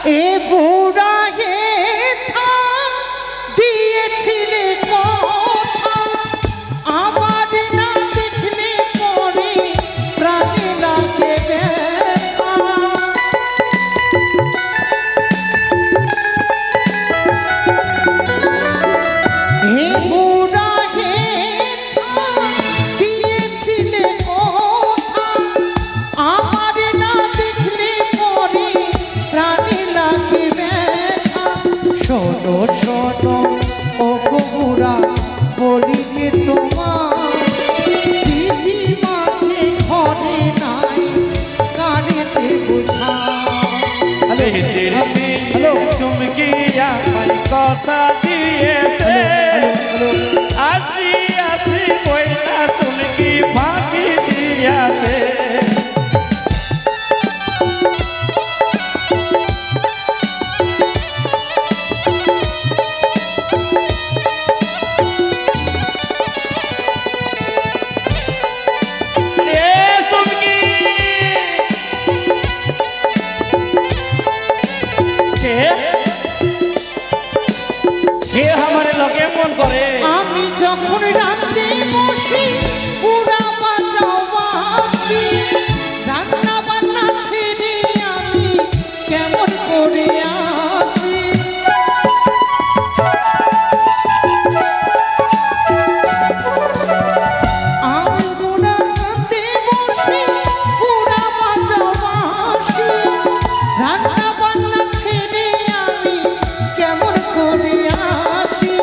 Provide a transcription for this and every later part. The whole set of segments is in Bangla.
এ বুড়া হে থা দিয়েছিলে কথা আমার না দেখলে পরে প্রাণে লাগে ব্যথা হে বুড়া হে থা দিয়েছিলে কথা আমার না দেখলে পরে প্রাণে লাগে ব্যথা শোনো শোনো ও বুড়া বলি যে তোমার দিদি মাঝে ঘরে নাই কারেতে বুঝা তুমি কি আমার কথা দিয়েছে আসি আসি বইটা তুমি কি ফাঁকি দিয়েছে আমি যখন রাতে বসি পুরা বাজাও বাসি রান্না বান্না ছেড়ে আমি কেমন করে আসি আমি রাতে বসি পুরা বাজাও বাসি রান্না বান্না ছেড়ে আমি কেমন করে আসি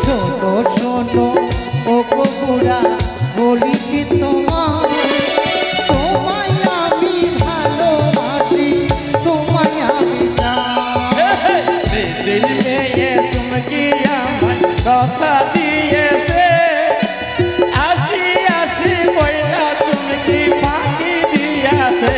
শোনো শোনো ও বুড়া বলিছি তোমায় আমি ভালোবাসি তোমায় আমি দিল মেয়ে তুমি কি আমার কথা দিয়েছে আসি আসি বইটা তুমি কি ফাঁকি দিয়েছে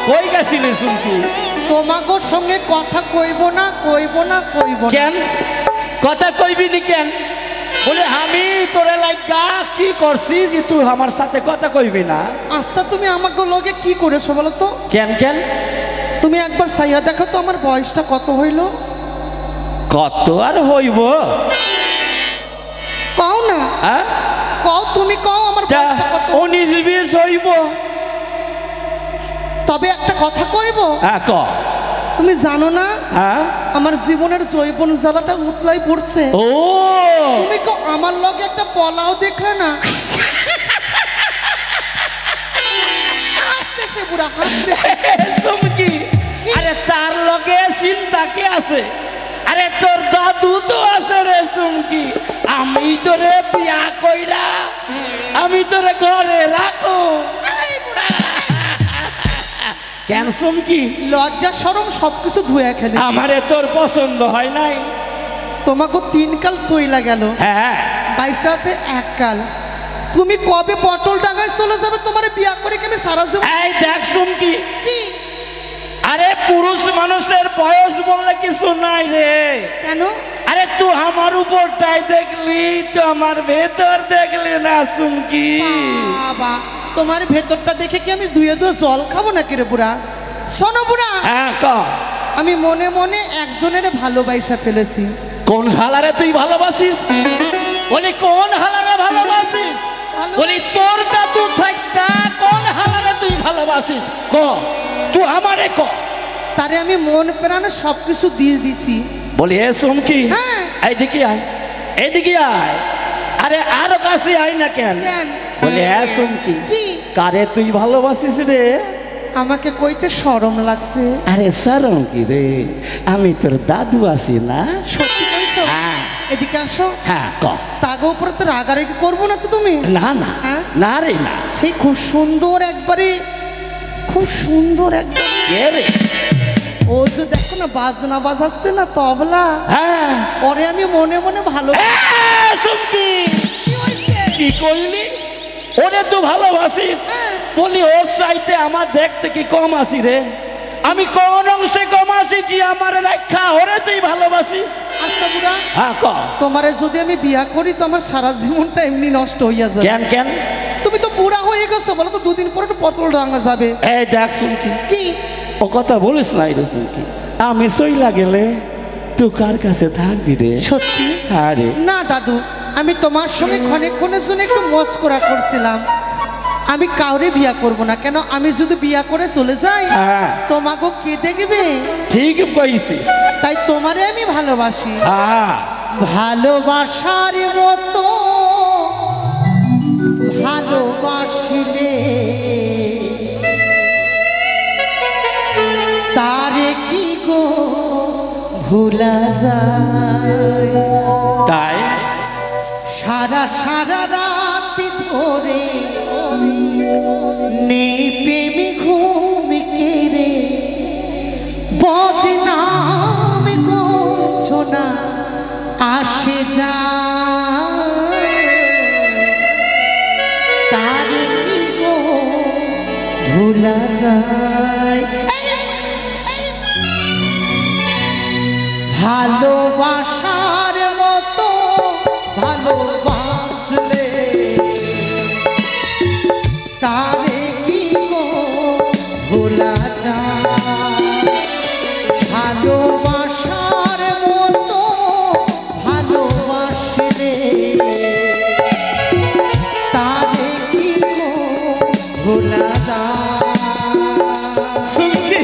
কই গেছিলে শুনছি তোমাগো সঙ্গে কথা কইব না কইব না কইব না কেন কথা কইবি নি কেন বলে আমি তোরে লাইগা কি করছি যে তুই আমার সাথে কথা কইবি না আচ্ছা তুমি আমাকে লগে কি করেছো বলো তো কেন কেন তুমি একবার সাইয়া দেখো তো আমার বয়সটা কত হইল কত আর হইব কও না হ্যাঁ কও তুমি কও আমার বয়সটা কত 19-20 হইব তবে একটা কথা কইব হ্যাঁ ক তুমি জানো না হ্যাঁ আমার জীবনের জৈবন জ্বালাটা উতলাই পড়ছে ও তুমি কো আমার লগে একটা পলাও দেখলে না হাসতেছে বুড়া হাসতেছে সুমকি আরে তার লগে চিন্তা কি আছে আরে তোর দাদু তো আছে রে সুমকি আমি তোরে বিয়া কইরা আমি তোরে ঘরে রাখো কেন সুমকি লজ্জা শরম সবকিছু ধুয়ে খেলে আমারে তোর পছন্দ হয় নাই তোমাকে 3 কাল সইলা গেল হ্যাঁ বাইসা আছে 1 কাল তুমি কবে পটল ডাঙায় চলে যাবে তোমারে বিয়া করে কি আমি সারা জীবন এই দেখ সুমকি কি আরে পুরুষ মানুষের বয়স বললে কিছু নাই রে কেন আরে তুই আমার উপরটাই দেখলি তো আমার ভেতর দেখলি না সুমকি বাবা তোমার ভেতরটা দেখে কি আমি ধুয়ে ধুয়ে জল খাবো নাকি রে বুড়া শোনো বুড়া হ্যাঁ ক আমি মনে মনে একজনের ভালোবাসা ফেলেছি কোন হালারে তুই ভালোবাসিস বলি কোন হালারে ভালোবাসিস বলি তোর দাদু থাকতা কোন হালারে তুই ভালোবাসিস ক তুই আমারে ক তারে আমি মন প্রাণে সবকিছু দিয়ে দিছি বলি এ সুমকি হ্যাঁ এইদিকে আয় এইদিকে আয় আরে আরো কাছে আয় না কেন কেন বলি হ্যাঁ সুমকি কি কারে তুই ভালোবাসিস রে আমাকে কইতে শরম লাগছে আরে শরম কি রে আমি তোর দাদু আছি না সত্যি কইছো হ্যাঁ এদিকে আসো হ্যাঁ ক তাগো উপরে তো রাগারাগি করবো না তো তুমি না না হ্যাঁ? না রে না সেই খুব সুন্দর একবারে খুব সুন্দর একবার কে রে ও যে দেখো না বাজনা বাজাচ্ছে না তবলা হ্যাঁ পরে আমি মনে মনে ভালো সুমকি কইলি ওরে তুই ভালোবাসিস? বলি ওর চাইতে আমার দেখতে কি কম আছি রে? আমি কোন অংশে কম আছি যে আমার রাখা ওরে তুই ভালোবাসিস? আচ্ছা বুড়া, হ্যাঁ ক। তোমারে যদি আমি বিয়া করি তো আমার সারা জীবনটা এমনি নষ্ট হইয়া যাবে। কেন কেন? তুমি তো বুড়া হয়ে গেছো, বলো তো দুদিন পরে তো পটল রাঙা যাবে। এই দেখ শুনকি, কি ও কথা বলিস না রে শুনকি, আমি সইলা গেলে তুই কার কাছে থাকবি রে? সত্যি? আরে না দাদু, আমি তোমার সঙ্গে ক্ষণেক্ষণের জন্য একটু মস্করা করছিলাম। আমি কাউরে বিয়া করব না। কেন? আমি যদি বিয়া করে চলে যাই হ্যাঁ। তোমাকে কে দেখবে? ঠিক কইছিস। তাই তোমারে আমি ভালোবাসি। হ্যাঁ। ভালোবাসার মতো ভালোবাসিলে তারে কি গো ভুলা যায়? তাই সারা সারা রাত ধরে নেই প্রেমী ঘুম কেড়ে বদনাম করছো না আসে যায় তারে কি গো ভুলা যায়? ভালোবাসার মতো ভালোবাসলে তারে কি গো ভোলা যায়? ভালোবাসার মতো ভালোবাসলে তারে কি গো ভোলা যায়? শুনকি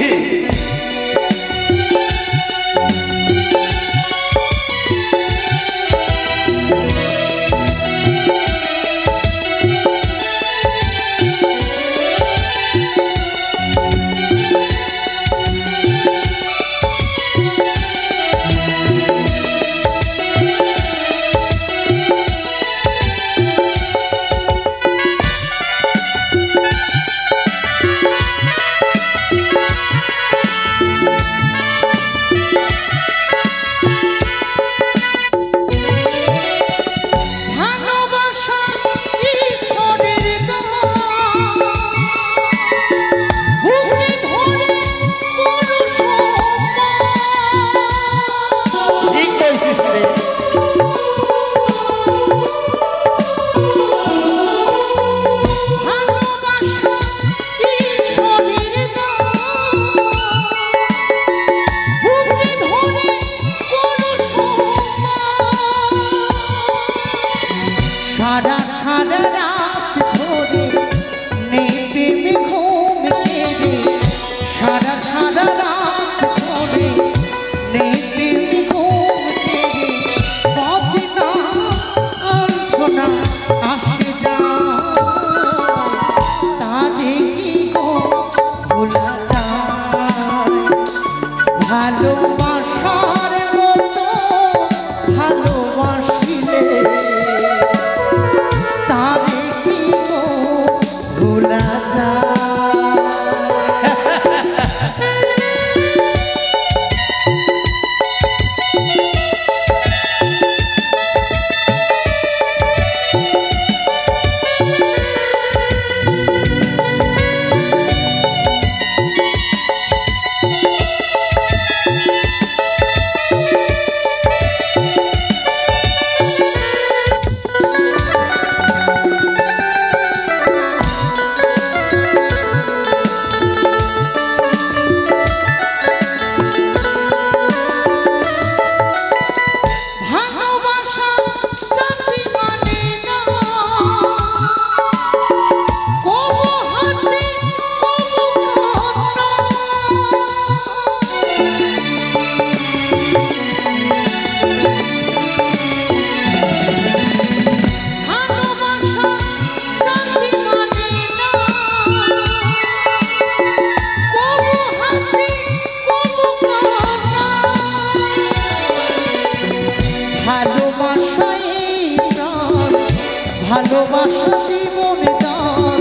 ভালোবাসা জীবন দান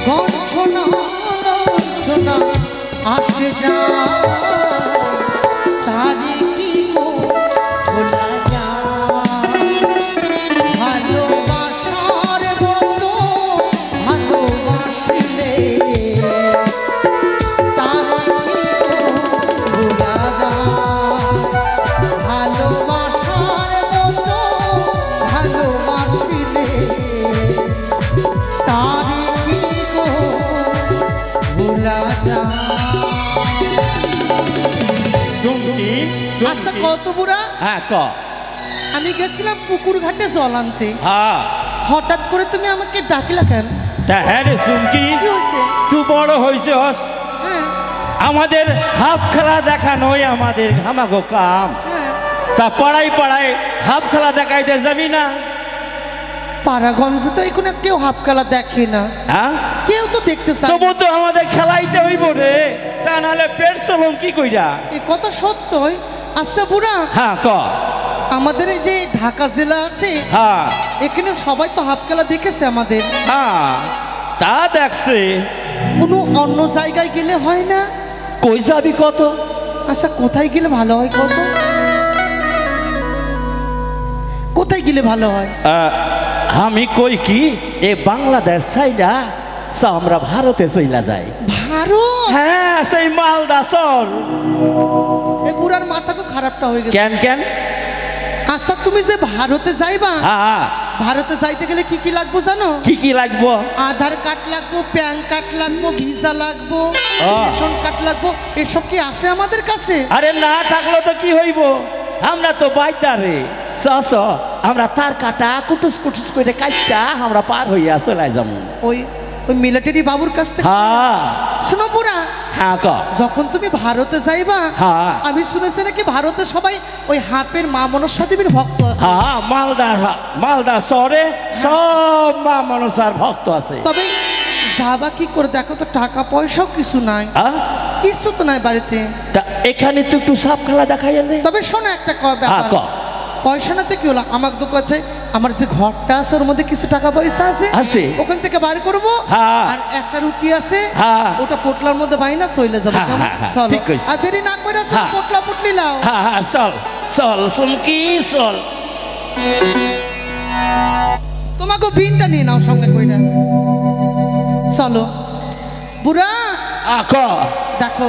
গঞ্ছনা গঞ্ছনা আসে যায় তারি কি গো ভোলা যায়? ভালোবাসার গেলে তারে কি গো ভোলা যায়। চুমকি আচ্ছা কত বুড়া, হ্যাঁ ক। আমি গেছিলাম পুকুর ঘাটে জল আনতে, হ্যাঁ হঠাৎ করে তুমি আমাকে ডাকিলা কেন? তা হ্যাঁ রে চুমকি, কি হয়েছে? তুই বড় হয়েছস, হ্যাঁ আমাদের হাফ খেলা দেখানোই আমাদের ঘামাগো কাম। হ্যাঁ, তা পাড়ায় পাড়ায় হাফ খেলা দেখাইতে যাবি না? পাড়াগঞ্জে তো এখন কেউ হাফ খেলা দেখে না, হ্যাঁ কেউ তো দেখতে চায় তবু না। তো আমাদের খেলাইতে হইব রে, তা নাহলে পেট চলম কি কইরা। এ কথা সত্যই। আচ্ছা বুড়া, হ্যাঁ ক। আমাদের এই যে ঢাকা জেলা আছে, হ্যাঁ এখানে সবাই তো হাফ খেলা দেখেছে আমাদের, হ্যাঁ তা দেখছে। কোনো অন্য জায়গায় গেলে হয় না? কই যাবি কত? আচ্ছা কোথায় গেলে ভালো হয় কত? কোথায় গেলে ভালো হয়? আমি কই কি এ বাংলাদেশ ছাইডা আমরা ভারতে চইলা যাই। ভারত? হ্যাঁ সেই মালদা শহর। এ বুড়ার মাথা তো খারাপটা হয়ে গেছে। কেন কেন? আচ্ছা তুমি যে ভারতে যাইবা, হ্যাঁ ভারতে যাইতে গেলে কি কি লাগবো জানো? কি কি লাগবো? আধার কার্ড লাগবো, প্যান কার্ড লাগবো, ভিসা লাগবো, রেশন কার্ড লাগবো। এসব কি আসে আমাদের কাছে? আরে না থাকলো তো কি হইব, আমরা তো বাইতারে স আমরা তার কাটা কুটুস কুটুস করে কাইটা আমরা পার হইয়া চলে যাবো। ওই ওই মিলিটারি বাবুর কাছ থেকে। হ্যাঁ শোনো বুড়া, হ্যাঁ ক। যখন তুমি ভারতে যাইবা, হ্যাঁ আমি শুনেছি নাকি ভারতে সবাই ওই হাফের মা মনসা দেবীর ভক্ত আছে। হ্যাঁ মালদা শহরে সব মা মনসার ভক্ত আছে। তবে যাবা কি করে, দেখো তো টাকা পয়সাও কিছু নাই, হ্যাঁ কিছু তো নাই বাড়িতে। তা এখানে তো একটু সাপ খেলা দেখাই দে। তবে শোনো একটা হ্যাঁ ব্যাপার, ক। পয়সা না তো কি হলো, আমার তো কাছে আমার যে ঘরটা আছে ওর মধ্যে কিছু টাকা পয়সা আছে, আছে। ওখান থেকে বার করবো। হ্যাঁ। আর একটা রুটি আছে, হ্যাঁ। ওটা পোটলার মধ্যে বাইনা চলে যাবো। হ্যাঁ, কেমন? হ্যাঁ, হ্যাঁ, চলো, ঠিক কইছিস। আর দেরি না করে হ্যাঁ। পোটলা পুটলি লাও। হ্যাঁ হ্যাঁ চল চল চুমকি চল। তোমাকে বিনটা নিয়ে নাও সঙ্গে কইরা। চলো বুড়া, ক। দেখো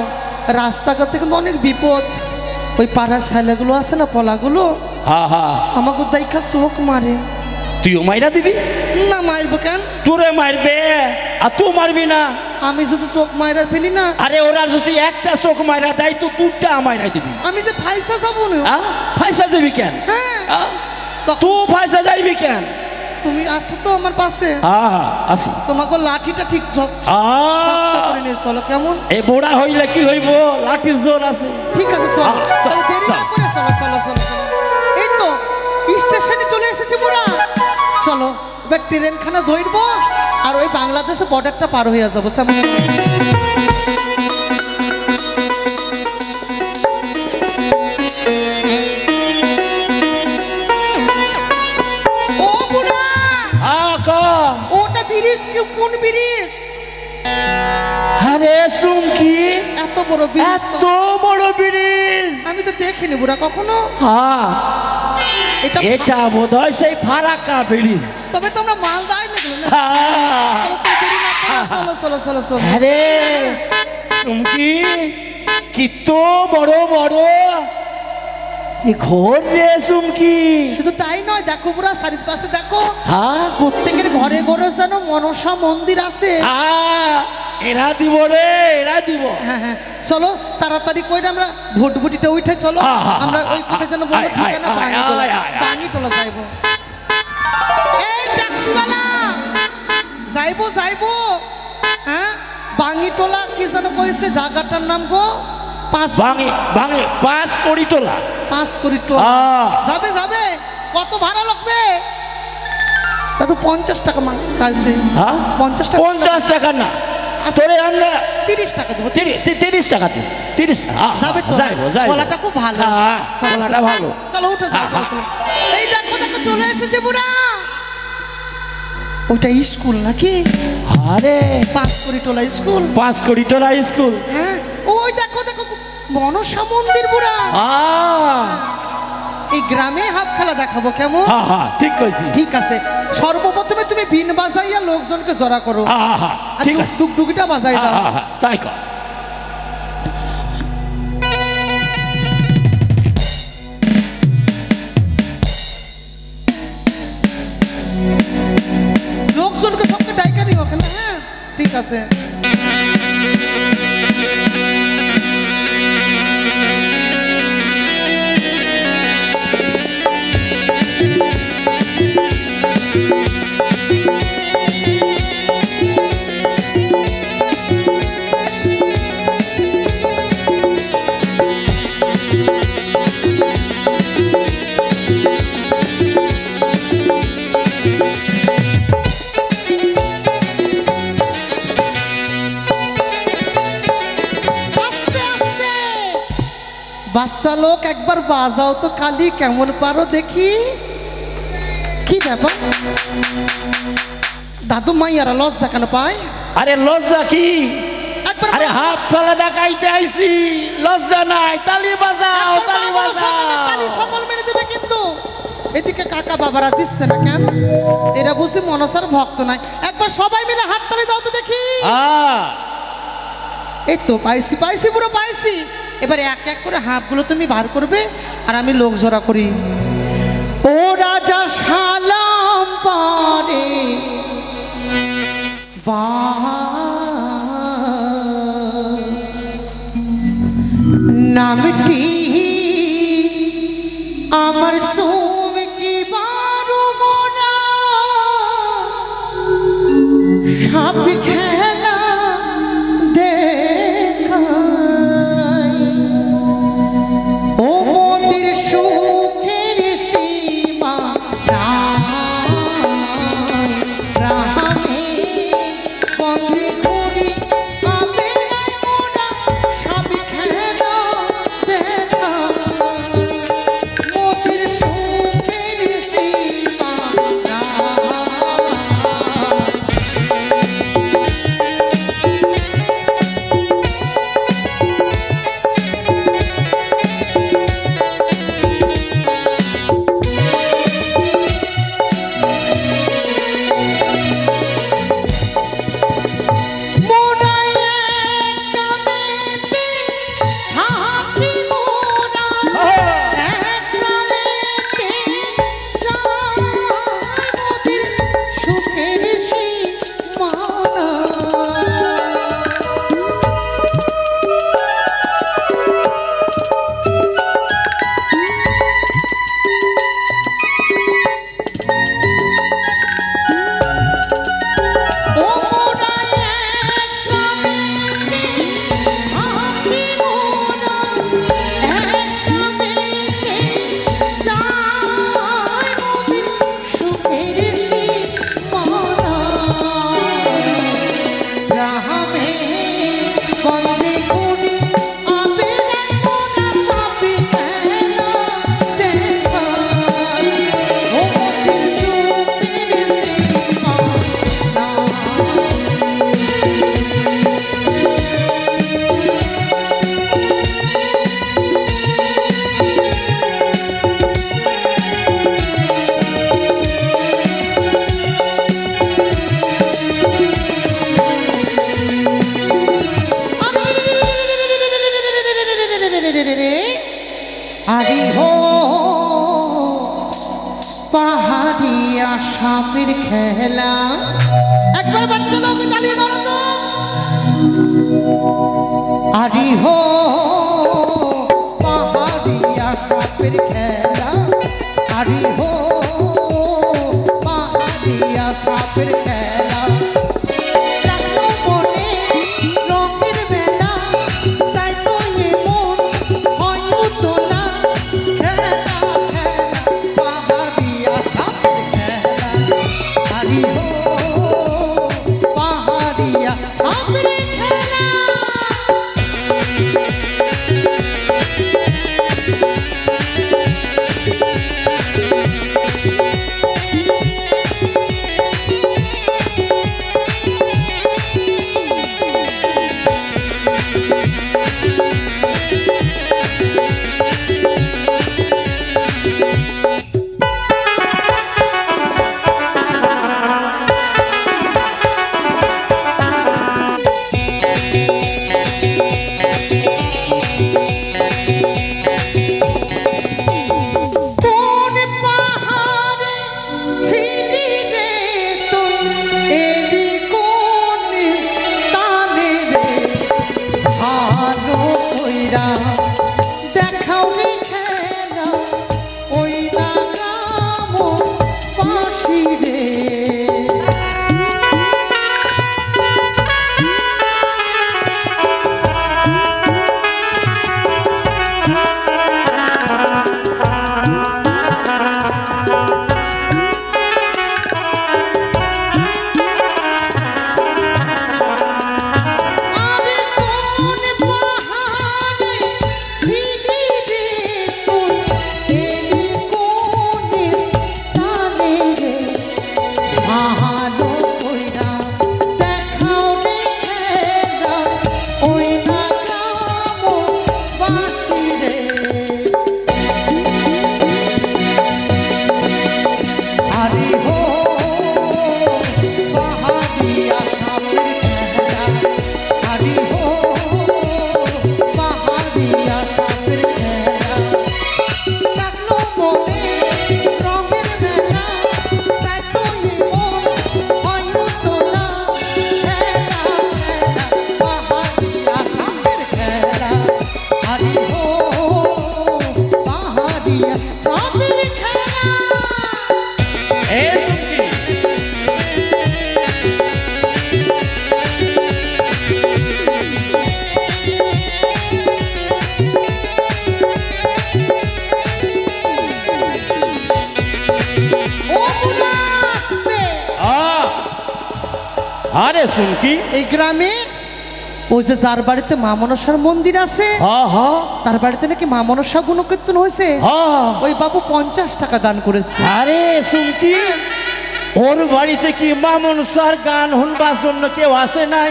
রাস্তাঘাটে কিন্তু অনেক বিপদ, ওই পাড়ার ছেলেগুলো আছে না, পলাগুলো হ্যাঁ হ্যাঁ আমাকে দেখা চোখ মারে। তুইও মাইরা দিবি? না মারবো কেন? তোরে মারবে আর তুই মারবি না? আমি যদি চোখ মারা ফেলি না, আরে ওরা যদি একটা চোখ মাইরা দেয় তো দুটা মাইরা দিবি। আমি যে ফাইসা যাবো না। ফাইসা যাবি কেন? হ্যাঁ, তুই ফাইসা যাইবি কেন? তুমি আসছো তো আমার পাশে, আসি। তোমাকে লাঠিটা ঠিক শক্ত করে নিয়ে চলো, কেমন? এ বুড়া হইলে কি হইব, লাঠির জোর আছে। ঠিক আছে চলো, চল, তাহলে দেরি না চল। করে চলো চলো চলো চলো। এই তো স্টেশনে চলে এসেছি বুড়া, চলো এবার ট্রেনখানা ধরবো আর ওই বাংলাদেশে বর্ডারটা পার হয়ে যাবো। ও বুড়া, ওটা ব্রিজ, কোন ব্রিজ? আরে চুমকি, এত বড় ব্রিজ এত বড় ব্রিজ আমি তো দেখিনি বুড়া কখনো। হ্যাঁ এটা এটা বোধহয় সেই ফারাক্কা ব্রিজ। তবে তোমরা মালদায় লাগলো না। চলো চলো চলো চলো। আরে চুমকি, কি তো বড় বড় এই ঘর রে চুমকি। শুধু তাই নয়, দেখো পুরা চারিপাশে দেখো, হ্যাঁ প্রত্যেকের ঘরে ঘরে যেন মনসা মন্দির আছে। এরা দিব রে, এরা দিব। হ্যাঁ হ্যাঁ, চলো তাড়াতাড়ি করে আমরা ভোটভুটিটা উঠে চলো, আমরা ওই কোথায় যেন বলবো ঠিকানা, বাঙিটোলা যাইবো। এই ট্যাক্সিওয়ালা, যাইবো যাইবো। হ্যাঁ, বাঙিটোলা কি যেন কইছে জায়গাটার নাম গো? পাঁচ কোটি তোলা। 5 কোটি টাকা যাবে যাবে। কত ভাড়া লাগবে? দাদু 50 টাকা চাইছে। 50 টাকা? 50 টাকা না, তোরে আমরা 30 টাকা দেবো। 30 টাকা দিন। 30 টাকা যাবে তো? গলাটা খুব ভালো, গলাটা ভালো। চলো উঠে যাও। এই দেখো দেখো চলে এসেছে বুড়া। ওইটা স্কুল নাকি? আরে 5 কোটি টাকা স্কুল। 5 কোটি টাকা স্কুল। হ্যাঁ, ওই দেখো দেখো মনসা মন্দির বুড়া। এই গ্রামে হাফ খেলা দেখাবো, কেমন? ঠিক কইছি। ঠিক আছে, সর্বপ্রথমে তুমি বিন বাজাইয়া লোকজনকে জড়া করো, ঠিক আছে। ডুগডুগিটা বাজাই দাও। তাই কর। লোকজনকে সঙ্গে ডাইকা নিও ওখানে, হ্যাঁ ঠিক আছে। বাচ্চা লোক একবার বাজাও তো খালি, কেমন পারো দেখি। কি ব্যাপার দাদু মাইয়ারা লজ্জা কেন পায়? আরে লজ্জা কি? আরে হাফ তলা দেখাইতে আইছি, লজ্জা নাই। তালি বাজাও, তালি বাজাও। তালি সকল মেরে দেবে কিন্তু। এদিকে কাকা বাবারা দিচ্ছে না কেন? এরা বুঝি মনসার ভক্ত নাই। একবার সবাই মিলে হাত তালি দাও তো দেখি। এই তো পাইছি পাইছি পুরো পাইছি। এবারে এক এক করে হাতগুলো তুমি বার করবে আর আমি লোক জোড়া করি। ও রাজা সালাম পারে নামটি আমার সোম কি বারো মোরা সাপ খেলা ও মন্দির সুখের সীমা রামে বন্দে করি আবে নাই মোরা সব খেলা দেখা মন্দির সুখের সীমা আরে হো পাহাড়িয়া সাপের খেলা। একবার বাচ্চা লোক তালি মারো তো। আরে হো পাহাড়িয়া সাপের খেলা। আরে হো পাহাড়িয়া সাপের খেলা। রঙের বেলা তাই তো এমন হয় তোলা খেলা খেলা পাহাড়িয়া সাপের খেলা। আরে হো পাহাড়িয়া সাপের খেলা। ভালো কইরা দেখাও রে খেলা ওই না গ্রামবাসী রে আরে হো পাহাড়িয়া সাপের খেলা আরে হো পাহাড়িয়া সাপের খেলা লাগলো মনে রঙের মেলা তাই তো মন হয়ু তোলা খেলা খেলা পাহাড়িয়া সাপের খেলা আরে হো পাহাড়িয়া সাপের খেলা এ চুমকি ও বুলাতে আরে চুমকি এই গ্রামে ওই যে যার বাড়িতে মা মনসার মন্দির আছে হ্যাঁ হ্যাঁ তার বাড়িতে নাকি মা মনসা গুণকীর্তন হয়েছে হ্যাঁ ওই বাবু 50 টাকা দান করেছে আরে চুমকি ওর বাড়িতে কি মামুন স্যার গান শুনবার জন্য কেউ আসে নাই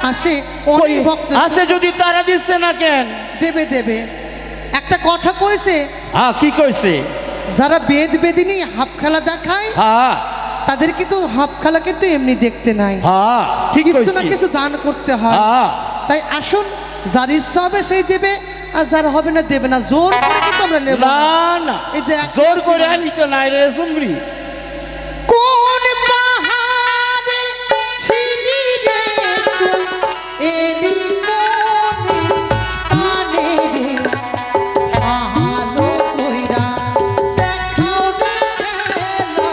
আসে অনেক ভক্ত আসে যদি তারা দিচ্ছে না কেন দেবে দেবে একটা কথা কইছে হ্যাঁ কি কইছে যারা বেদ বেদিনী হাফ খেলা দেখায় হ্যাঁ তাদের কিন্তু হাফ খেলা কিন্তু এমনি দেখতে নাই হ্যাঁ ঠিক কিছু না কইছি কিছু দান করতে হয় হ্যাঁ তাই আসুন যার ইচ্ছা হবে সেই দেবে আর যার হবে না দেবে না জোর করে কিন্তু আমরা নেব না না এই যে এক জোর মাসি করে না। আনিতে নাই রে চুমরি কোন পাহাড়ে ছিলি রে তুই এলি কোনে কানে রে ভালো কইরা দেখাও রে খেলা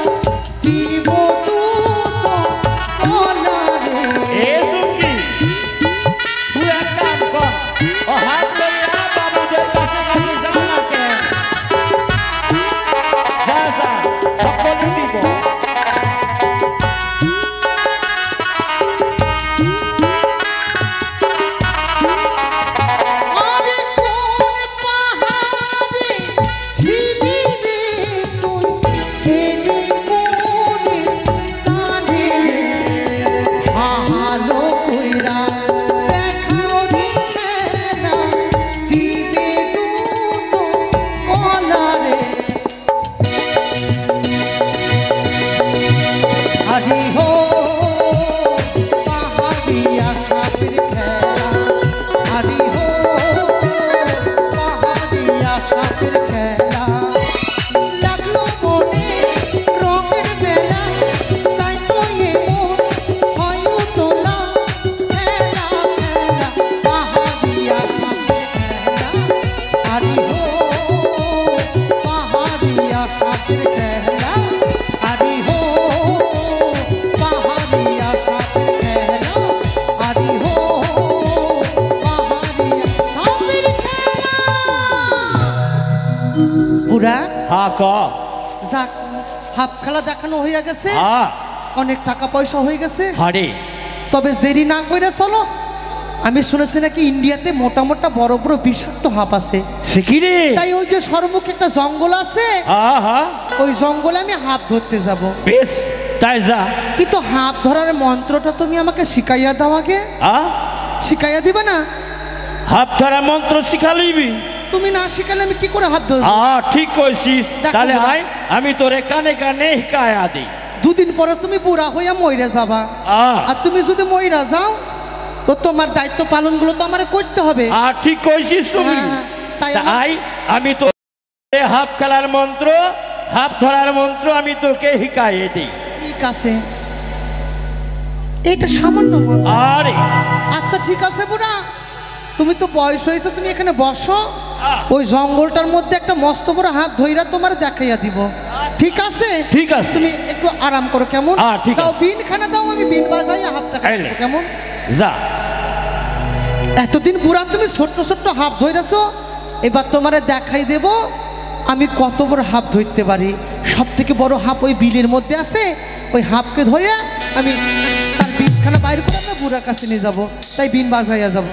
দিব দুটো কলা রে এ চুমকি তুই এক কাম কর ও হাত ধরিয়া বাবুদের কাছে কাছে যা না কেন যা যা সকল দিব আরে কোন পাহাড়ে ছিলি রে তুই এলি কোনে কানে ভালো কইরা দেখাও রে খেলা দিবে দুটো কলা রে আরে হো পাহাড়িয়া সাপের খেলা আরে হো পাহাড়িয়া সাপের খেলা লাগলো মনে রঙের মেলা তাই তো এমন হয়ু তোলা খেলা খেলা পাহাড়িয়া সাপের খেলা আরে হো পাহাড়িয়া সাপের খেলা আরে হো পাহাড়িয়া সাপের খেলা আরে হো পাহাড়িয়া সাপের খেলা পুরা হ্যাঁ ক যাক হাফ খেলা দেখানো হয়ে গেছে হ্যাঁ অনেক টাকা পয়সা হয়ে গেছে হারে তবে দেরি না করে চলো আমি শুনেছি নাকি ইন্ডিয়াতে মোটা মোটা বড় বড় বিষাক্ত হাঁপ আছে শিখি রে তাই ওই যে সর্বমুখে একটা জঙ্গল আছে হ্যাঁ হ্যাঁ ওই জঙ্গলে আমি হাঁপ ধরতে যাব বেশ তাই যা কিন্তু হাঁপ ধরার মন্ত্রটা তুমি আমাকে শিখাইয়া দাও আগে হ্যাঁ শিখাইয়া দিবে না হাত ধরা মন্ত্র শিখালিবি তুমি না শিখালে আমি কি করে হাত ধরবো হ্যাঁ ঠিক কইছিস দেখো তাহলে বুড়া। আয় আমি তোরে কানে কানে হিকায়া দিই দুদিন পরে তুমি বুড়া হইয়া মইরা যাবা আর তুমি যদি মইরা যাও তো তোমার দায়িত্ব পালনগুলো তো আমার করতে হবে ঠিক কইছিস তুমি হ্যাঁ, তাই তাই আমি তো হাফ খেলার মন্ত্র হাফ ধরার মন্ত্র আমি তোকে হিকায়ে দিই ঠিক আছে এটা সামান্য মন্ত্র। আরে আচ্ছা ঠিক আছে বুড়া তুমি তো বয়স হয়েছে তুমি এখানে বসো আহ। ওই জঙ্গলটার মধ্যে একটা মস্ত বড় হাত ধইরা তোমার দেখাইয়া দিব ঠিক আছে ঠিক আছে। তুমি একটু আরাম করো কেমন ঠিক দাও আছে। বিন খানা দাও আমি বিন বাজাইয়া হাতটা এলে। খাবো, কেমন যা এতদিন বুড়া তুমি ছোট্ট ছোট্ট হাফ ধরেছো এবার তোমারে দেখাই দেব আমি কত বড় হাফ ধরতে পারি সব থেকে বড় হাফ ওই বিলের মধ্যে আছে ওই হাফকে ধরে আমি তার বিষখানা বাইর করে আমরা বুড়ার কাছে নিয়ে যাবো তাই বিন বাজাইয়া যাবো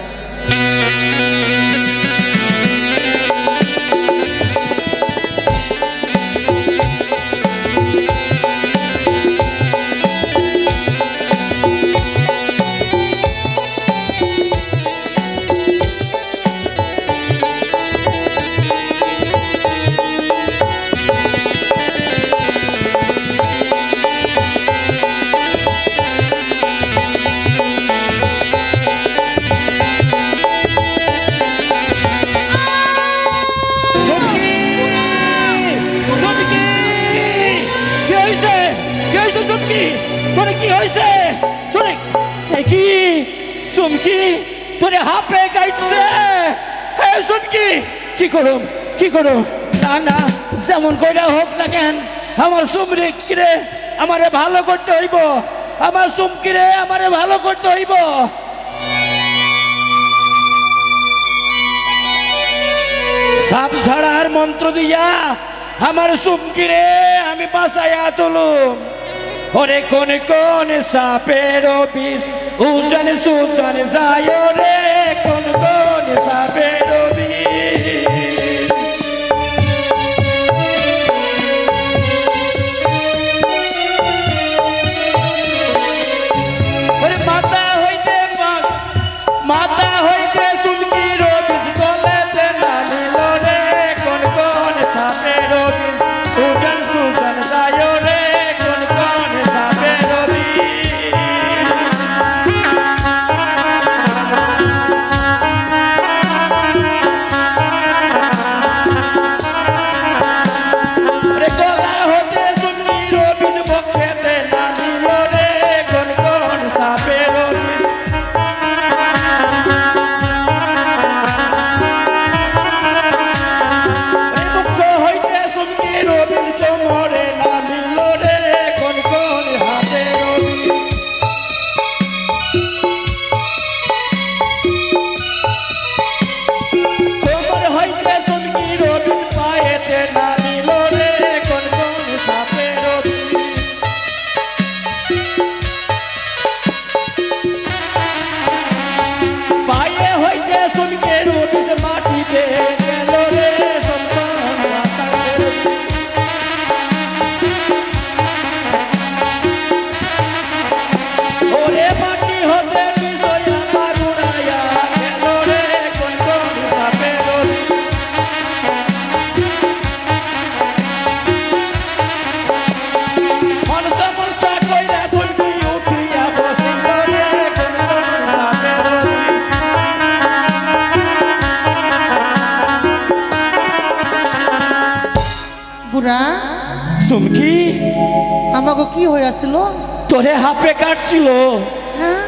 তোরে কি হয়েছে তোরে কি চুমকি তোরে হাফে কাটছে হে চুমকি কি করুম না না যেমন কইরা হোক না কেন আমার চুমরে কিরে আমারে ভালো করতে হইব আমার চুমকিরে আমারে ভালো করতে হইব সাপ ঝাড়ার মন্ত্র দিয়া আমার চুমকিরে আমি বাঁচাইয়া তুলুম ওরে কোন কোন সাপের বিষ উজান সুজান যায় রে কোন কোন সাপের বিষ ওরে মাথা হইতে চুমকির বিষ গলেতে নামিল রে কোন কোন সাপের বিষ উজান সুজান যায় রে চুমকি আমাকে কি হইয়াছিল তোরে হাফে কাটছিল হ্যাঁ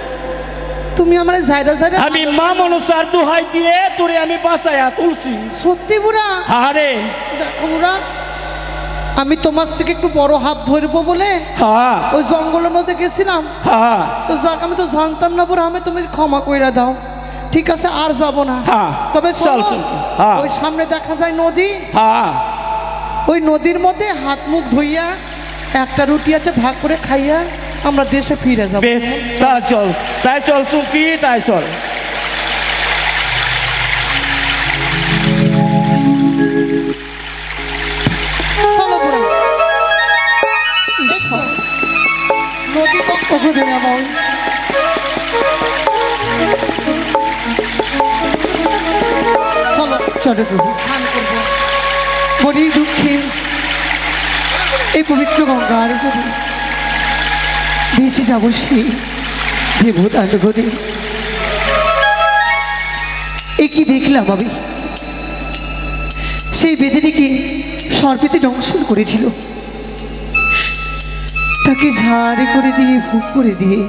তুমি আমার ঝাইরা ঝাইরা আমি মা মনসার দোহাই দিয়ে তোরে আমি বাঁচাইয়া তুলছি সত্যি বুড়া আরে দেখো বুড়া আমি তোমার থেকে একটু বড় হাত ধরবো বলে হ্যাঁ ওই জঙ্গলের মধ্যে গেছিলাম হ্যাঁ তো যাক আমি তো জানতাম না বুড়া আমি তুমি ক্ষমা কইরা দাও ঠিক আছে আর যাব না তবে চল ওই সামনে দেখা যায় নদী হ্যাঁ ওই নদীর মধ্যে হাত মুখ ধুইয়া একটা রুটি আছে ভাগ করে খাইয়া আমরা দেশে ফিরে যাব বেশ তাই চল চুমকি তাই চল চলো বুড়া নদী পক্ষ ঘুরে যাবো চলো চলো প্রভু স্নান করবো বড়ই দুঃখে এই পবিত্র গঙ্গার জলে ভেসে যাব সেই দেবতানগরে এ কি দেখলাম আমি সেই বেদেটিকে সর্পেতে দংশন করেছিল তাকে ঝাড়ে করে দিয়ে ফুক করে দিয়ে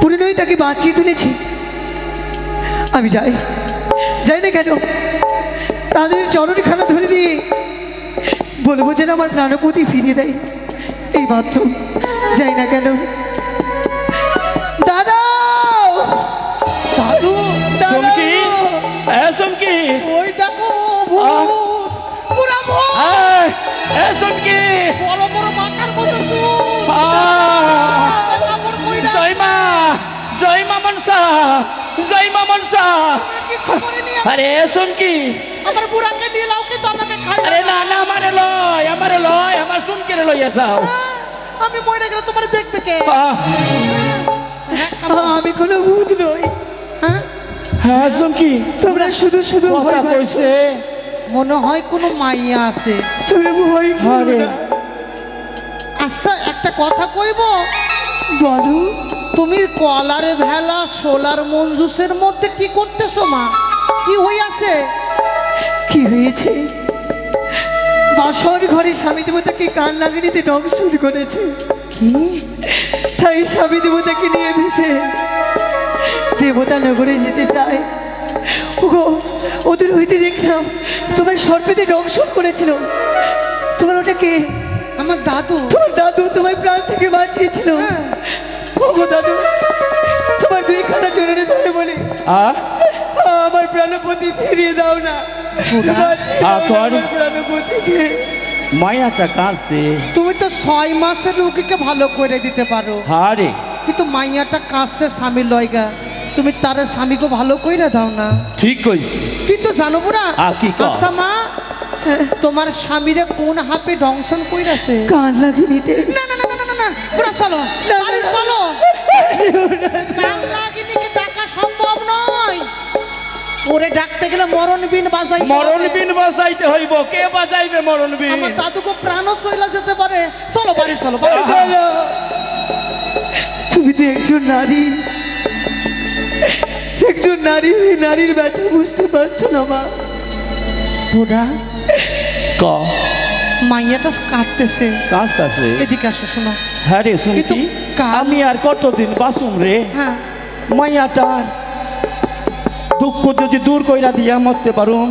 পুরনোই তাকে বাঁচিয়ে তুলেছে আমি যাই না কেন তাদের চরণখানা ধরে দিয়ে বলবো যেন আমার প্রাণপতি ফিরিয়ে দেয় এই মাত্র যাই না কেন দাঁড়াও দাদু চুমকি চুমকি ওই দেখো ভূত পুরা ভূত চুমকি বড় বড় মাথার মতো চুল কাপড় কইরা জয় মা মনসা কি খবরে নিয়ে আরে চুমকি আমার বুড়াকে নিয়ে লাও কিন্তু আমাকে খাই আরে না না আমারে লয় আমার চুমকিরে লইয়া যাও আমি মরে গেলে তোমার দেখবে কে আমি কোনো ভূত নই হ্যাঁ চুমকি তোমরা শুধু শুধু কথা কইছে মনে হয় কোনো মাইয়া আছে তোমরা ভয় করো না আচ্ছা একটা কথা কইব বলো তুমি কলারে ভেলা সোলার মঞ্জুসের মধ্যে কি করতেছো মা কি হইয়াছে কি হয়েছে বাসর ঘরে স্বামী দেবতাকে কান লাগানিতে ডং শুরু করেছে কি তাই স্বামী দেবতাকে নিয়ে ভেসে দেবতা নগরে যেতে চায়। ওগো ওদের হইতে দেখলাম তোমার সর্পেতে দংশন করেছিল। তোমার ওটা কে? আমার দাদু। তোমার দাদু তোমার প্রাণ থেকে বাঁচিয়েছিল। ওগো দাদু, তোমার দুইখানা চরণে ধরে বলি আমার প্রাণপতি ফিরিয়ে দাও না। প্রাণপতিকে মায়াটা কাঁদছে। তুমি তো 6 মাসের রোগীকে ভালো করে দিতে পারো। হ্যাঁ রে, কিন্তু মাইয়াটা কাঁদছে স্বামীর লয়গা, তুমি তার স্বামীকে ভালো করে দাও না। ঠিক কইছি। কিন্তু জানো বুড়া, কি কও? আচ্ছা মা, তোমার স্বামীরে কোন হাপে দংশন কইরাছে? কান লাগিনিতে। না না না না না না বুড়া, চলো আরে চলো। কান লাগিনিকে ডাকা সম্ভব নয়। ওরে ডাকতে গেলে মরণ বিন বাজাইতে হবে। মরণ বিন বাজাইতে হইব। কে বাজাইবে মরণ বিন? আমার দাদুকে প্রাণও চইলা যেতে পারে। চলো বাড়ি চলো। তুমি তো একজন নারী, একজন নারী হয়ে নারীর ব্যথা বুঝতে পারছো না মা? বুড়া ক মাইয়াটা কাঁদতেছে। কাঁদতেছে? এদিকে আসো শোনো। হ্যাঁ রে শুনছি। কিন্তু আমি আর কতদিন বাঁচুম রে? হ্যাঁ, মাইয়াটার দুঃখ যদি দূর কইরা দিয়া মরতে পারুম,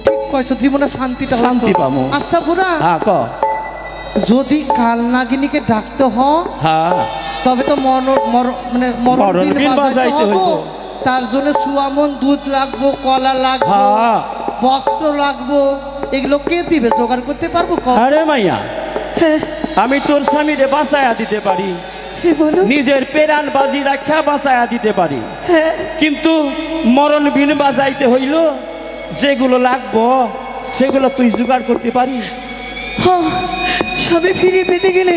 ঠিক কইছো, জীবনে শান্তিটা হতো। শান্তি পাবো। আচ্ছা বুড়া, হ্যাঁ ক। যদি কাল নাগিনীকে ডাকতে হয় হ্যাঁ, তবে তো মানে মরণ বিন বাজাইতে হইব। হবে। তার জন্য সুয়ামন দুধ লাগবো, কলা লাগবো, হ্যাঁ বস্ত্র লাগবো। এগুলো কে দিবে? জোগাড় করতে পারবো? আরে মাইয়া, আমি তোর স্বামীরে বাঁচায়া দিতে পারি, নিজের পেরান বাজি রাখা বাঁচায়া দিতে পারি। কিন্তু মরণ বিন বাজাইতে হইল, যেগুলো লাগবো সেগুলো তুই জোগাড় করতে পারিস? স্বামী ফিরিয়ে পেতে গেলে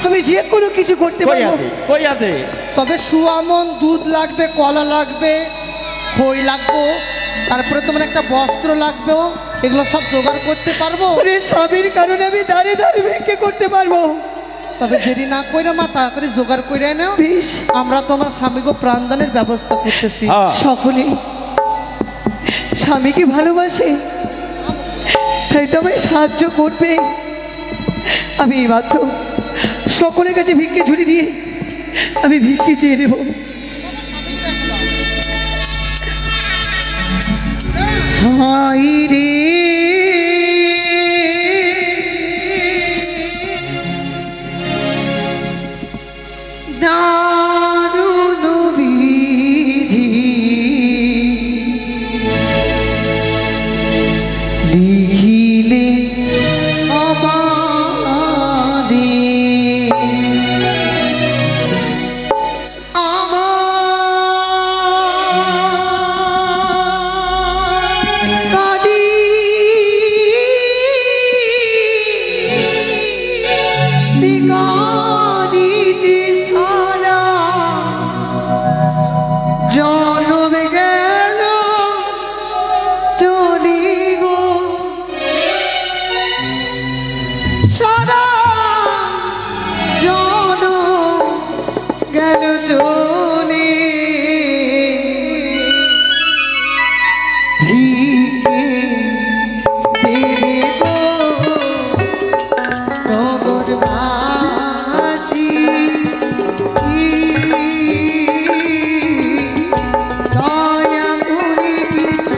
আমি যে কোনো কিছু করতে পারবো। কইয়া দে। তবে সুয়ামন দুধ লাগবে, কলা লাগবে, খই লাগবো, তারপরে তোমার একটা বস্ত্র লাগবে। এগুলো সব জোগাড় করতে পারবো। স্বামীর কারণে আমি দাঁড়িয়ে দাঁড়িয়ে ভিক্ষে করতে পারবো। তবে দেরি না কইরা মা, তাড়াতাড়ি জোগাড় করে নাও। আমরা তোমার স্বামীকে প্রাণদানের ব্যবস্থা করতেছি। সকলে স্বামীকে ভালোবাসে, তাই তো আমায় সাহায্য করবে। আমি মাত্র সকলের কাছে ভিক্ষে ঝুড়ি দিয়ে আমি ভিক্ষে চেয়ে নেব। হাই রে দারুণ বিধি লিখিলে আমারে কাদি বিকাদিতে সারা জনম গেল চলি গো সারা জনম গেল চলি ভিকে দেবে গো নগরবাসী দয়া করে কিছু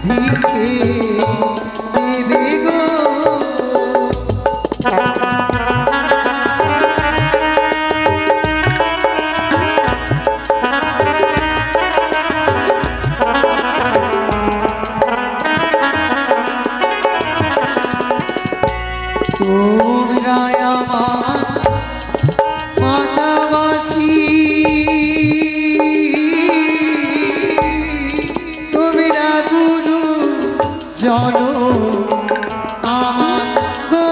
ভিকে দেবে গো। তোমরা আমার মাতাবাসী, তোমরা গুরু জন আমার গো।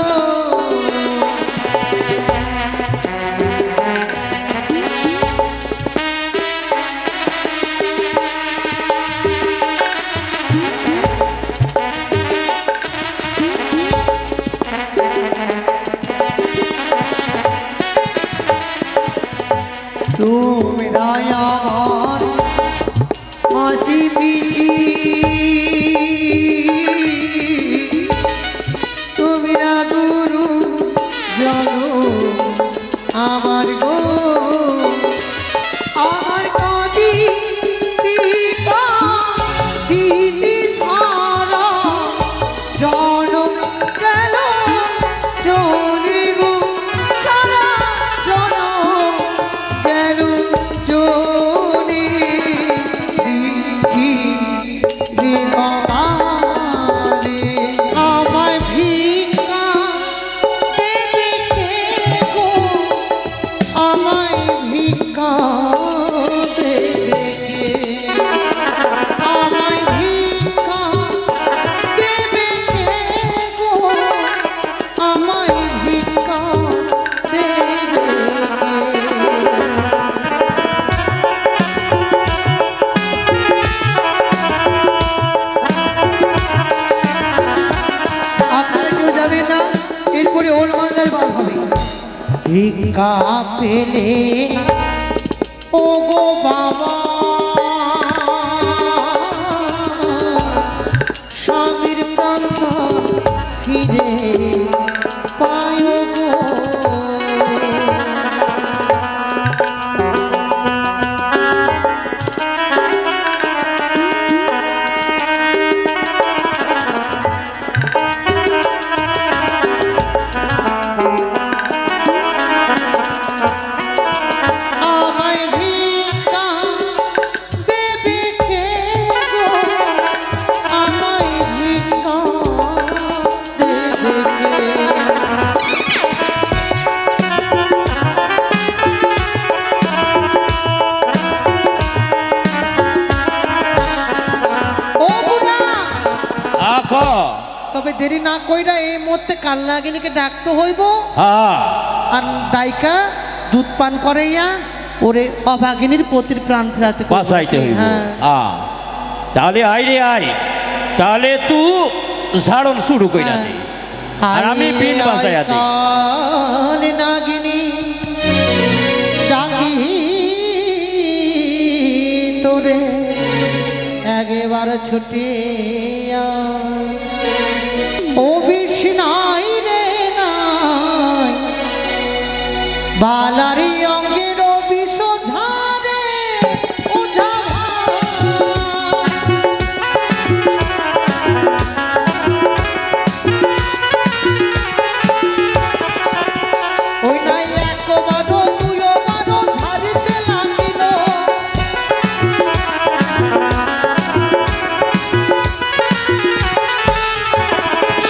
তোমরা আমার মাসি পিসি, তোমরা গুরু জন আমার গো আমার কাঁদি পিতা দিদি সারা জনম গেল চলে গো সারা জনম গেল চলে দেখি রে বাবা রে আমায় ভিক্ষা দেবে কে গো, আমায় ভিক্ষা দেবে কে, আমায় ভিক্ষা দেবে কে গো, আমায় ভিক্ষা দেবে কে। আপনারা কেউ যাবেন না, এরপরে ওল মালদার বার হবে। ভিক্ষা পেলে ও গো বাবা, স্বামীর প্রাণ ফিরে পায় গো। আমায় ভিক্ষা দেবে কে গো, আমায় ভিক্ষা দেবে কে। ও বুড়া, আখো তবে দেরি না কইরা এই মুহূর্তে কালনাগিনীকে ডাকতে হইব, হ্যাঁ আর ডাইকা দুধ পান করাইয়া ওরে অভাগিনীর পতির প্রাণ ফেরাতে কইব। বাঁচাইতে হইব। হ্যাঁ, তাহলে আয় রে আয়, তাহলে তুই ঝাড়ন শুরু কইরা দে আর আমি বিন বাজাইয়া দিই। কাল নাগিনী ডাকি তোরে একবার ছুটে আয়। ও বিষ্ণাই রে নাই বালারি অঙ্গের বিশোধারে ওঝা ওই নাই একবারও দুইও বারো ঝাড়িতে লাগিল।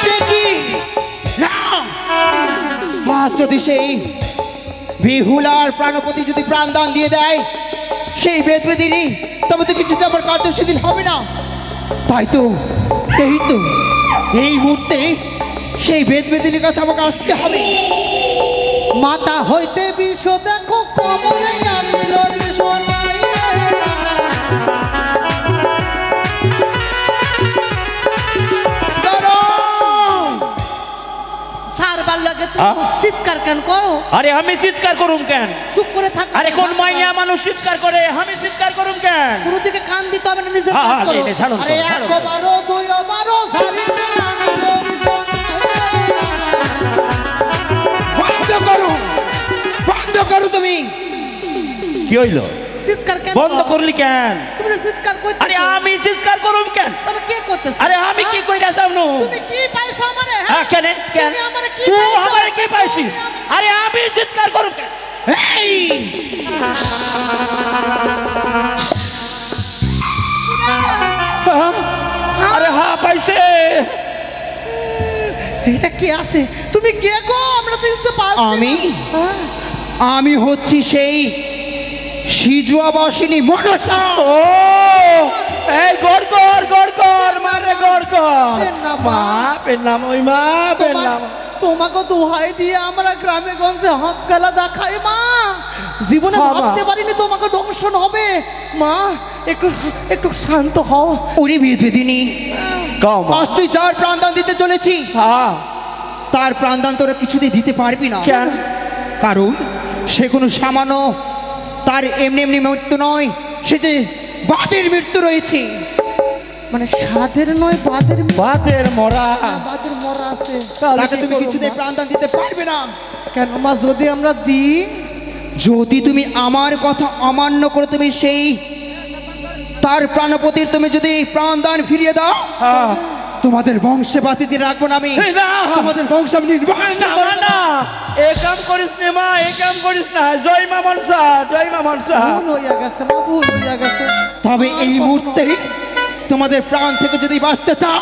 সে কি না, মাছ যদি সেই বিহুলার প্রাণপতি যদি প্রাণদান দিয়ে দেয় সেই বেদবেদিনী, তবে তো কিছুতে আমার কার্য সেদিন হবে না। তাই তো এই মুহূর্তে সেই বেদবেদিনীর কাছে আমাকে আসতে হবে। মাথা হইতে বিষ দেখো কমলে আসিল বিষ নাই রে সারবার লাগে তুমি চিৎকার কেন করো? আরে আমি চিৎকার করুম কেন? চুপ করে থাক। আরে কোন মাইয়া মানুষ চিৎকার করে, আমি চিৎকার করুম কেন? পুরো দিকে কান দিতে হবে না, নিজের হ্যাঁ, কাজ হ্যাঁ, করো। নে, ছাড়ুন, আরে ছাড়ুন। একবারও দুইবারও ঝাড়িতে লাগিল বিষ নাই রে। বন্ধ করো তুমি। কি হইলো? চিৎকার কেন বন্ধ করো? করলি কেন? তুমি যে চিৎকার করতে আরে আমি চিৎকার করুম কেন? তবে কে করতেছ? আরে আমি কি কইরা যাবনু? তুমি কি পাইছো আমারে? হ্যাঁ কেন কেন? তুমি আমারে কি তুই পাইছো? আমারে কি পাইছিস? আরে আমি চিৎকার করুম কেন? এই হ্যাঁ? আরে হ্যাঁ পাইছে। এটা কি আছে? তুমি কে গো? আমরা তো বুঝতে পারছি না। আমি হ্যাঁ? আমি হচ্ছি সেই সিজুয়াবাসিনী মনসা। ও এই গড় মারে গড় পেন না, মা। পেন নাম ওই মা পেন নাম। তোমাকে দোহাই দিয়ে আমরা গ্রামে গঞ্জে হাত খেলা দেখাই মা, জীবনে হ্যাঁ, মা। ভাবতে পারিনি তোমাকে দংশন হবে। মা একটু একটু শান্ত হও। ওরে বেদবেদিনী, কও মা। আজ তুই যার প্রাণদান দিতে চলেছি হ্যাঁ তার প্রাণদান তোরা কিছুতেই দিতে পারবি না। কেন? কারণ সে কোনো সামান্য তার এমনি এমনি মৃত্যু নয়, সে যে বাদের মৃত্যু রয়েছে। মানে সাধের নয় বাদের বাতের মরা। বাদের মরা আছে। তাহলে তাকে কি তুমি করবো, কিছুতেই মা? প্রাণদান দিতে পারবে না। কেন মা যদি আমরা দিই? যদি তুমি আমার কথা অমান্য করে তুমি সেই তার প্রাণপতির তুমি যদি প্রাণদান ফিরিয়ে দাও, হ্যাঁ। তোমাদের বংশে বাতিতে রাখবো না আমি, এই না। তোমাদের বংশ আমি নির্বংশ না, করবো না, এ কাম করিস না মা, এ কাম করিস না। জয় মা মনসা, জয় মা মনসা। ভুল হইয়া গেছে মা, ভুল হইয়া গেছে। তবে এই মুহূর্তে তোমাদের প্রাণ থেকে যদি বাঁচতে চাও,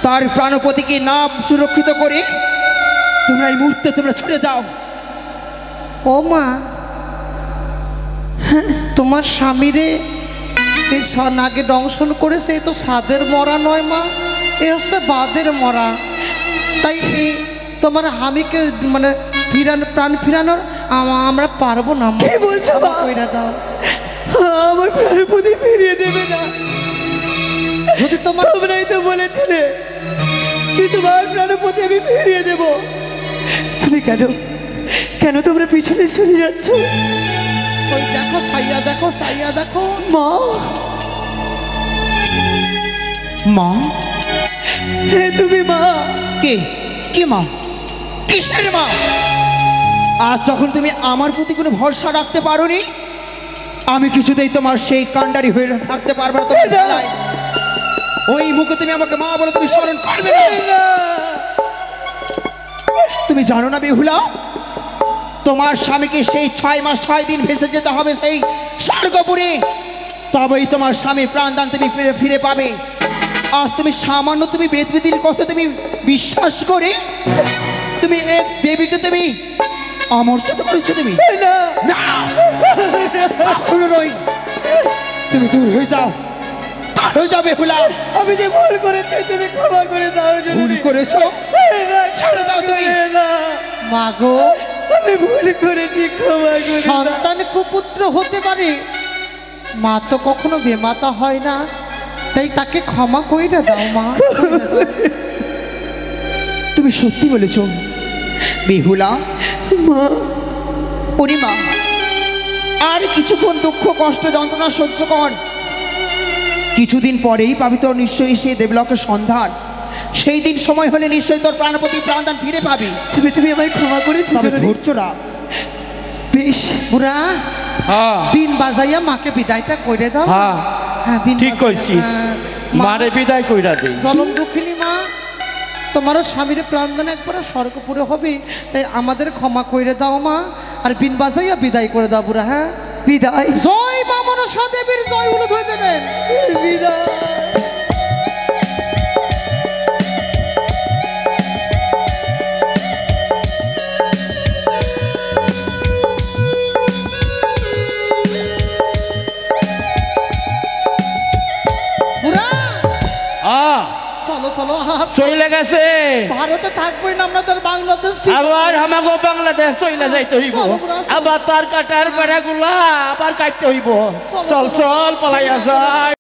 তার প্রাণপতিকে না সুরক্ষিত করে তোমরা এই মুহূর্তে তোমরা ছুটে যাও। ও মা, তোমার স্বামীরে সেই নাগে দংশন করেছে, এ তো সাদের মরা নয় মা, এ হচ্ছে বাদের মরা। তাই এই তোমার হামিকে মানে প্রাণ ফিরানোর আমরা পারবো না মা। কি বলছো মা? কইরা দাও। আমার প্রাণপতি ফিরিয়ে দেবে না? যদি তোমার তোমরাই তো বলেছিলে যে তোমার প্রাণপতি আমি ফিরিয়ে দেব। তুমি কেন কেন তোমরা পিছনে সরে যাচ্ছ? ওই দেখো সাইয়া, দেখো সাইয়া, দেখো মা, মা হে তুমি মা? কে কে মা? কিসের মা? আজ যখন তুমি আমার প্রতি কোনো ভরসা রাখতে পারোনি, আমি কিছুতেই তোমার সেই কাণ্ডারি হয়ে থাকতে পারবো না। তোমার বেলায় ওই মুখে তুমি আমাকে মা বলে তুমি স্মরণ করবে না। তুমি জানো না বেহুলা, তোমার স্বামীকে সেই 6 মাস 6 দিন ভেসে যেতে হবে সেই স্বর্গপুরে, তবেই তোমার স্বামী প্রাণদান তুমি ফিরে পাবে। আজ তুমি সামান্য তুমি বেদবিধির কথা তুমি বিশ্বাস করে তুমি এক দেবীকে তুমি অমর্যাদা করেছো। তুমি না, কখনো নয়। তুমি দূর হয়ে যাও, হয়ে যাবে বেহুলা। আমি যে ভুল করেছি তুমি ক্ষমা করে দাও। ভুল করেছো, ছেড়ে দাও তুমি। মা গো, আমি ভুল করেছি, ক্ষমা করে দাও। সন্তান কুপুত্র হতে পারে, মা তো কখনো বেমাতা হয় না, তাই তাকে ক্ষমা কইরা দাও মা, কইরা দাও। তুমি সত্যি বলেছ বেহুলা। ওরে মা, আর কিছুক্ষণ দুঃখ কষ্ট যন্ত্রণা সহ্য কর। কিছুদিন পরেই পাবি তোর নিশ্চয়ই সে দেবলোকের সন্ধান। সেই দিন সময় হলে নিশ্চয়ই তোর প্রাণপতি প্রাণদান ফিরে পাবি। তুমি আমায় ক্ষমা করেছো জননী। ধৈর্য রাখ। বেশ বুড়া, হ্যাঁ, বিন বাজাইয়া মাকে বিদায়টা করে দাও। হ্যাঁ, হ্যাঁ, বিন ঠিক বাজাইয়া। কইছিস। হ্যাঁ, মা, মারে বিদায় কইরা দেই। জলম দুঃখিনী মা, তোমারও স্বামীর প্রাণদান একবার স্বর্গপুরে হবে, তাই আমাদের ক্ষমা করে দাও মা, আর বিন বাজাইয়া বিদায় করে দাও বুড়া। হ্যাঁ, বিদায়। জয় মা মনসা দেবীর জয় উলু ধরে দেবেন। বিদায়। বুড়া, হ্যাঁ, চলো চলো, চলে গেছে। ভারতে থাকবোই না, আমাদের বাংলাদেশ ঠিক আবার আমাকে বাংলাদেশ চলে যাইতে হইব। চলো বুড়া, চলো। আবার তার কাটার বেড়াগুলা আবার কাটতে হইব। চলো, চল চলো। চল, পলাইয়া যায়।